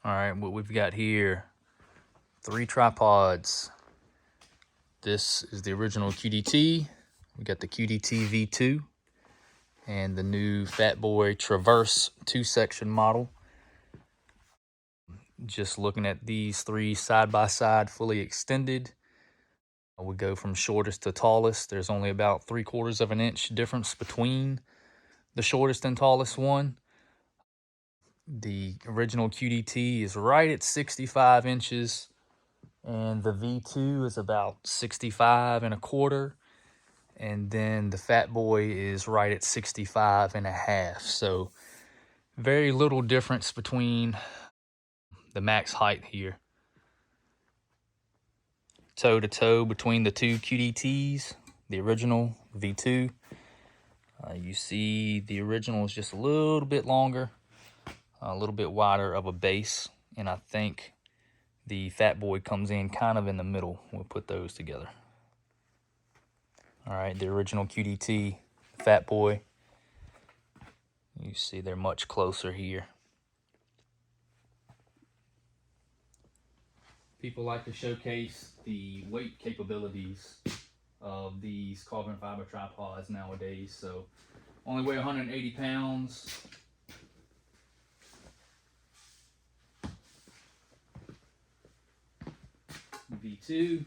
All right, what we've got here, 3 tripods. This is the original QDT. We got the QDT V2 and the new Fatboy Traverse 2-section model. Just looking at these 3 side by side, fully extended. We go from shortest to tallest. There's only about 3/4 of an inch difference between the shortest and tallest one. The original QDT is right at 65 inches, and the V2 is about 65 1/4, and then the Fatboy is right at 65 1/2. So very little difference between the max height here. Toe to toe between the 2 QDTs, the original V2. You see the original is just a little bit longer, a little bit wider of a base, and I think the Fatboy comes in kind of in the middle. We'll put those together. All right, the original QDT, Fatboy. You see they're much closer here. People like to showcase the weight capabilities of these carbon fiber tripods nowadays. So only weigh 180 pounds. V2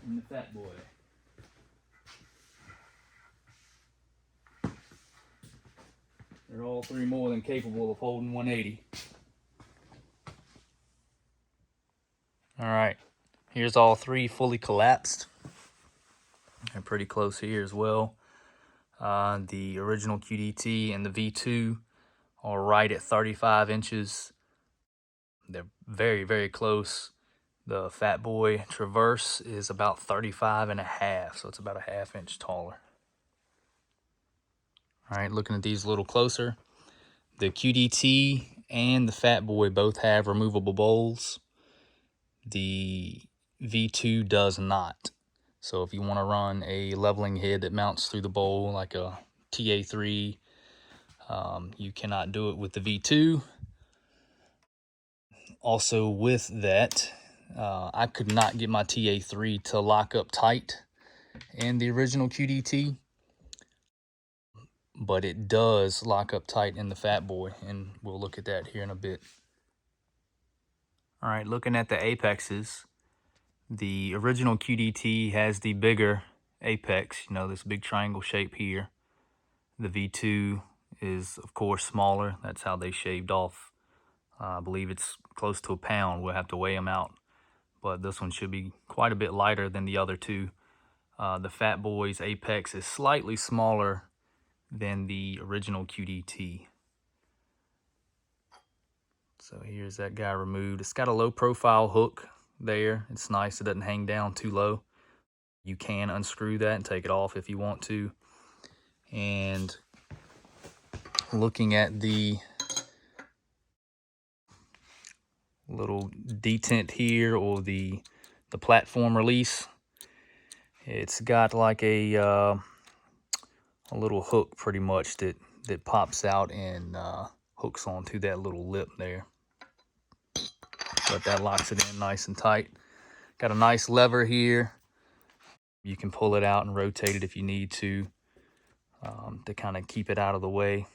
and the Fatboy. They're all 3 more than capable of holding 180. All right, here's all 3 fully collapsed. They're pretty close here as well. The original QDT and the V2 are right at 35 inches. They're very, very close. The Fatboy Traverse is about 35 1/2, so it's about a 1/2 inch taller. All right, looking at these a little closer. The QDT and the Fatboy both have removable bowls. The V2 does not. So if you want to run a leveling head that mounts through the bowl like a TA3, you cannot do it with the V2. Also with that, I could not get my TA3 to lock up tight in the original QDT, but it does lock up tight in the Fatboy, and we'll look at that here in a bit. All right, looking at the apexes, the original QDT has the bigger apex, this big triangle shape here. The V2 is, of course, smaller. That's how they shaved off. I believe it's close to a pound. We'll have to weigh them out. But this one should be quite a bit lighter than the other 2. The Fatboy's apex is slightly smaller than the original QDT. So here's that guy removed. It's got a low profile hook there. It's nice. It doesn't hang down too low. You can unscrew that and take it off if you want to. And looking at the little detent here, or the platform release, it's got like a little hook pretty much that pops out and hooks onto that little lip there. But that locks it in nice and tight. Got a nice lever here. You can pull it out and rotate it if you need to kind of keep it out of the way.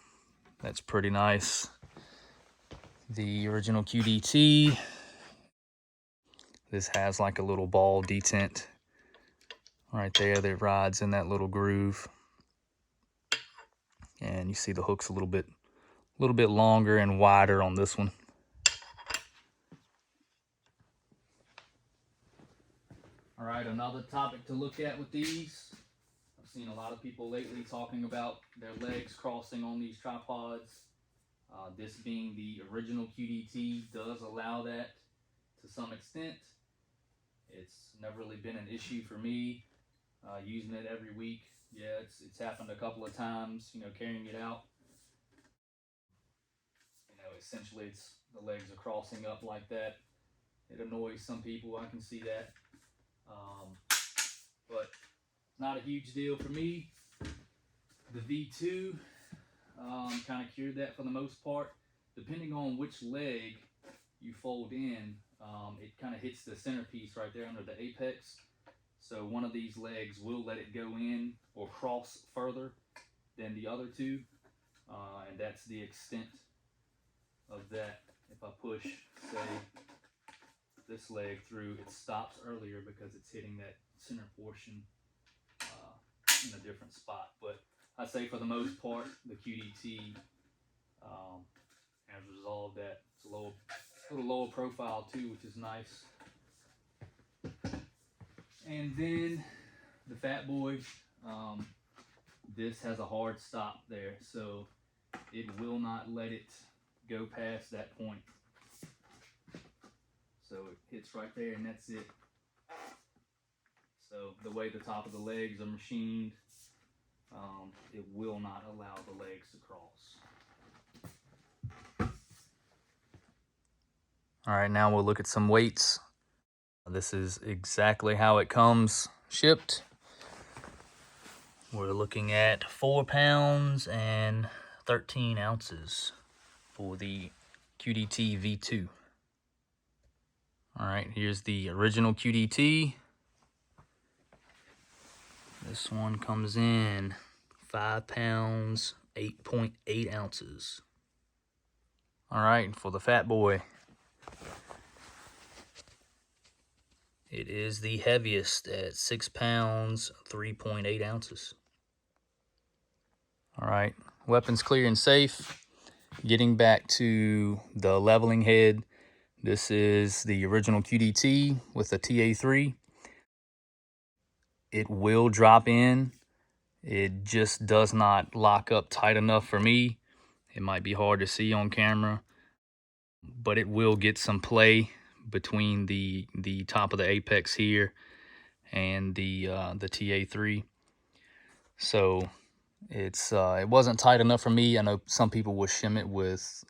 That's pretty nice. The original QDT, this has like a little ball detent right there that rides in that little groove. And you see the hook's a little bit longer and wider on this one. All right, another topic to look at with these. I've seen a lot of people lately talking about their legs crossing on these tripods. This being the original QDT does allow that to some extent. It's never really been an issue for me using it every week. Yeah, it's happened a couple of times, carrying it out. Essentially it's the legs are crossing up like that. It annoys some people, I can see that. But not a huge deal for me. The V2, kind of cured that for the most part. Depending on which leg you fold in, it kind of hits the centerpiece right there under the apex. So one of these legs will let it go in or cross further than the other two, and that's the extent of that. If I push, say, this leg through, it stops earlier because it's hitting that center portion in a different spot. But I say for the most part, the QDT has resolved that. It's a little lower profile too, which is nice. And then the Fatboy, this has a hard stop there, so it will not let it go past that point. So it hits right there and that's it. So the way the top of the legs are machined, it will not allow the legs to cross. All right, now we'll look at some weights. This is exactly how it comes shipped. We're looking at 4 pounds and 13 ounces for the QDT V2. All right, here's the original QDT. This one comes in 5 pounds, 8.8 ounces. All right, for the Fatboy, it is the heaviest at 6 pounds, 3.8 ounces. All right, weapons clear and safe. Getting back to the leveling head, this is the original QDT with a TA3. It will drop in. It just does not lock up tight enough for me. It might be hard to see on camera, but it will get some play between the top of the apex here and the TA3. So it wasn't tight enough for me. I know some people will shim it with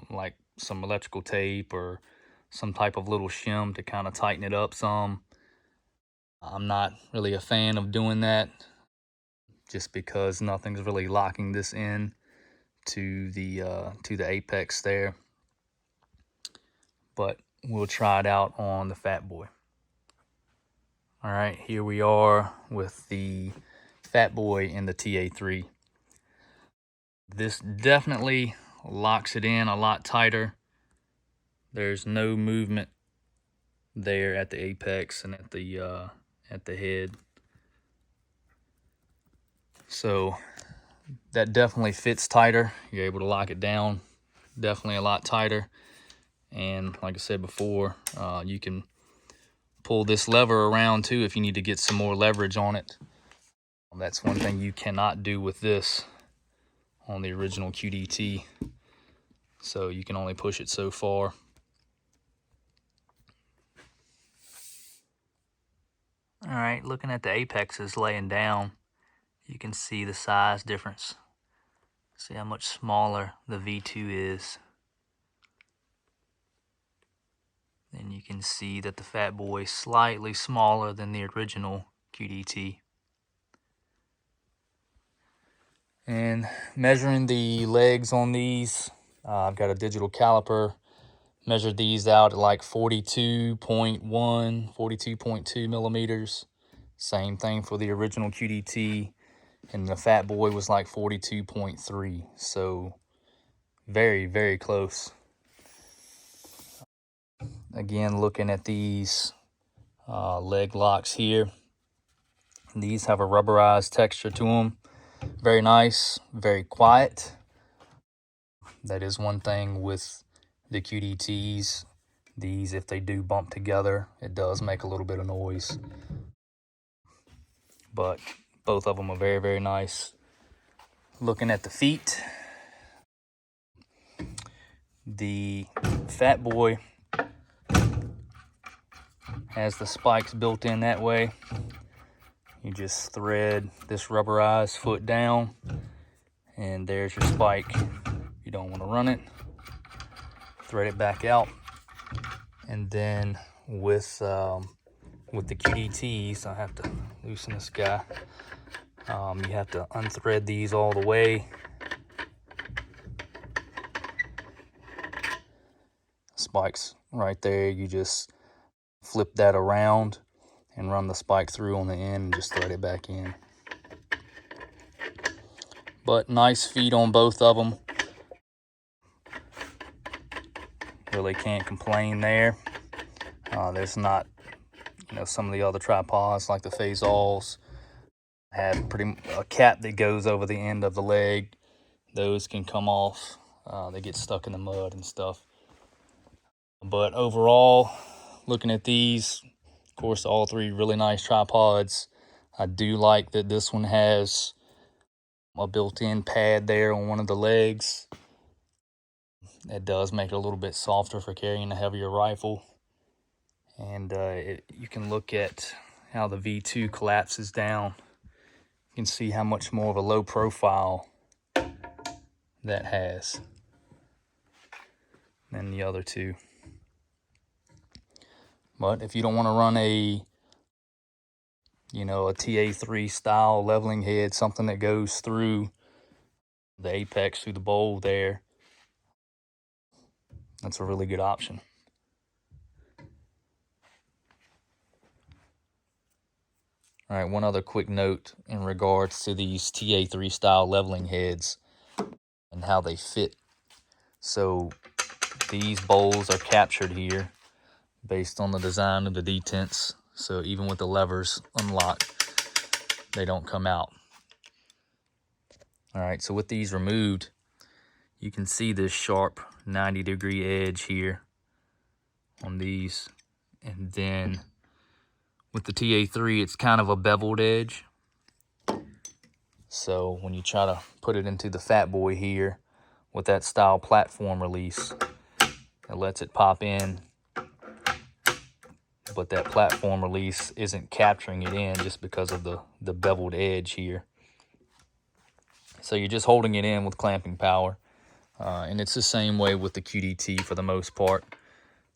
like some electrical tape or some type of little shim to kind of tighten it up some. I'm not really a fan of doing that, just because nothing's really locking this in to the apex there. But we'll try it out on the Fatboy. All right, here we are with the Fatboy in the TA3. This definitely locks it in a lot tighter. There's no movement there at the apex and at the head. So that definitely fits tighter. You're able to lock it down definitely a lot tighter. And like I said before, you can pull this lever around too if you need to get some more leverage on it. That's one thing you cannot do with this on the original QDT. So you can only push it so far. All right, looking at the apexes laying down, you can see the size difference. See how much smaller the V2 is. Then you can see that the Fatboy is slightly smaller than the original QDT. And measuring the legs on these, I've got a digital caliper. Measured these out at like 42.1, 42.2 millimeters. Same thing for the original QDT. And the Fatboy was like 42.3. So very, very close. Again, looking at these leg locks here. These have a rubberized texture to them. Very nice, very quiet. That is one thing with the QDTs. These, if they do bump together, it does make a little bit of noise. But both of them are very, very nice. Looking at the feet, the Fatboy has the spikes built in that way. You just thread this rubberized foot down, and there's your spike. You don't want to run it. Thread it back out, and then with the QDTs, I have to loosen this guy. You have to unthread these all the way spikes right there. You just flip that around and run the spike through on the end and just thread it back in. But nice feet on both of them. Really can't complain there. There's not, some of the other tripods like the Phasals have a cap that goes over the end of the leg. Those can come off. They get stuck in the mud and stuff. But overall, looking at these, of course, all three really nice tripods. I do like that this one has a built-in pad there on one of the legs. It does make it a little bit softer for carrying a heavier rifle. And you can look at how the V2 collapses down. You can see how much more of a low profile that has than the other two. But if you don't want to run a TA3 style leveling head, something that goes through the apex, through the bowl there, that's a really good option. All right, one other quick note in regards to these TA3 style leveling heads and how they fit. So these bowls are captured here based on the design of the detents. So even with the levers unlocked, they don't come out. All right, so with these removed, you can see this sharp 90-degree edge here on these. And then with the TA3, it's kind of a beveled edge. So when you try to put it into the Fatboy here with that style platform release, it lets it pop in, but that platform release isn't capturing it in just because of the beveled edge here. So you're just holding it in with clamping power. And it's the same way with the QDT for the most part.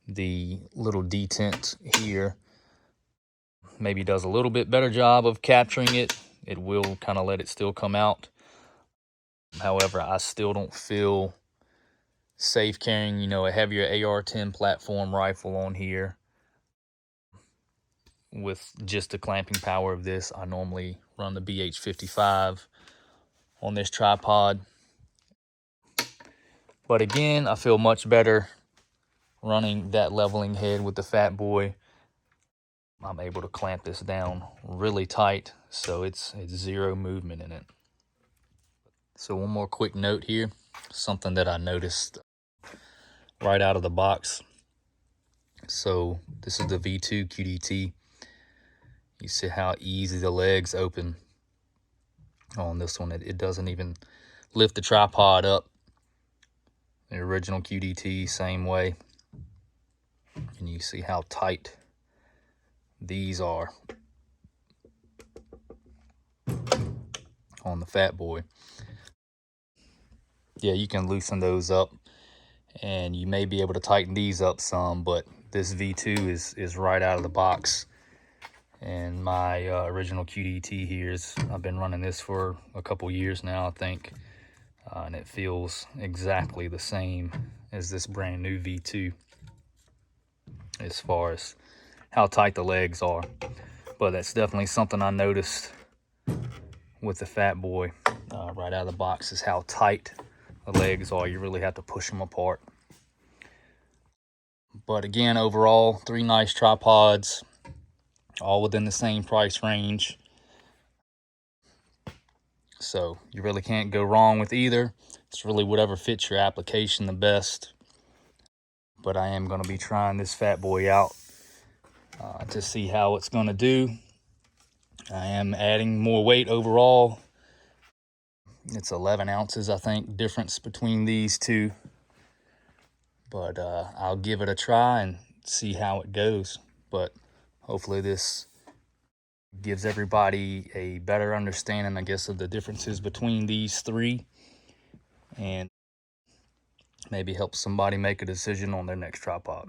The little detent here maybe does a little bit better job of capturing it. It will kind of let it still come out. However, I still don't feel safe carrying, a heavier AR-10 platform rifle on here with just the clamping power of this. I normally run the BH-55 on this tripod. But again, I feel much better running that leveling head with the Fatboy. I'm able to clamp this down really tight, so it's zero movement in it. So one more quick note here, something that I noticed right out of the box. So this is the V2 QDT. You see how easy the legs open on this one. It doesn't even lift the tripod up. The original QDT, same way. And you see how tight these are on the Fatboy. Yeah, you can loosen those up and you may be able to tighten these up some, but this V2 is right out of the box. And my original QDT here I've been running this for a couple years now, I think. And it feels exactly the same as this brand new V2 as far as how tight the legs are. But that's definitely something I noticed with the Fatboy right out of the box, is how tight the legs are. You really have to push them apart. But again, overall, three nice tripods, all within the same price range. So you really can't go wrong with either. It's really whatever fits your application the best. But I am going to be trying this Fatboy out to see how it's going to do. I am adding more weight overall. It's 11 ounces, I think, difference between these two. But I'll give it a try and see how it goes. But hopefully this gives everybody a better understanding, I guess, of the differences between these three, and maybe help somebody make a decision on their next tripod.